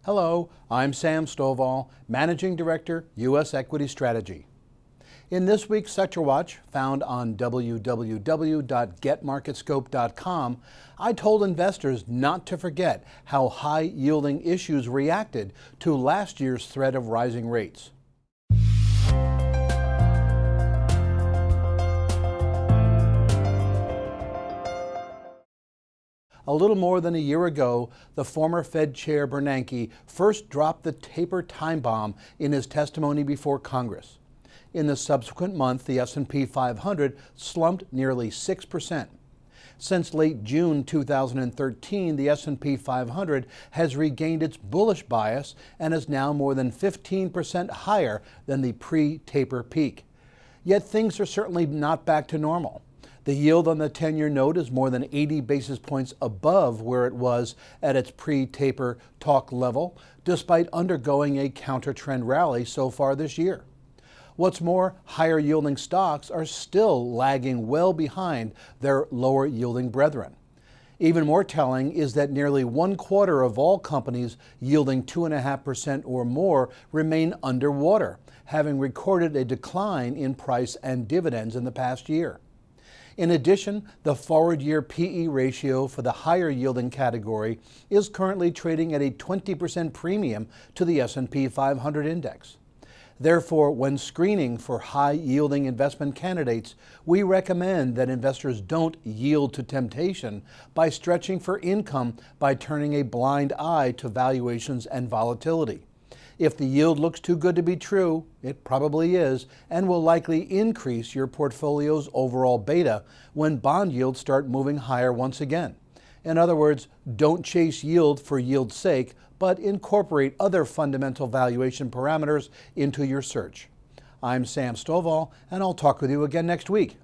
Hello, I'm Sam Stovall, Managing Director, U.S. Equity Strategy. In this week's Sector Watch, found on www.getmarketscope.com, I told investors not to forget how high-yielding issues reacted to last year's threat of rising rates. A little more than a year ago, the former Fed Chair Bernanke first dropped the taper time bomb in his testimony before Congress. In the subsequent month, the S&P 500 slumped nearly 6%. Since late June 2013, the S&P 500 has regained its bullish bias and is now more than 15% higher than the pre-taper peak. Yet things are certainly not back to normal. The yield on the 10-year note is more than 80 basis points above where it was at its pre-taper talk level, despite undergoing a counter-trend rally so far this year. What's more, higher-yielding stocks are still lagging well behind their lower-yielding brethren. Even more telling is that nearly 1/4 of all companies yielding 2.5% or more remain underwater, having recorded a decline in price and dividends in the past year. In addition, the forward-year PE ratio for the higher-yielding category is currently trading at a 20% premium to the S&P 500 index. Therefore, when screening for high-yielding investment candidates, we recommend that investors don't yield to temptation by stretching for income by turning a blind eye to valuations and volatility. If the yield looks too good to be true, it probably is, and will likely increase your portfolio's overall beta when bond yields start moving higher once again. In other words, don't chase yield for yield's sake, but incorporate other fundamental valuation parameters into your search. I'm Sam Stovall, and I'll talk with you again next week.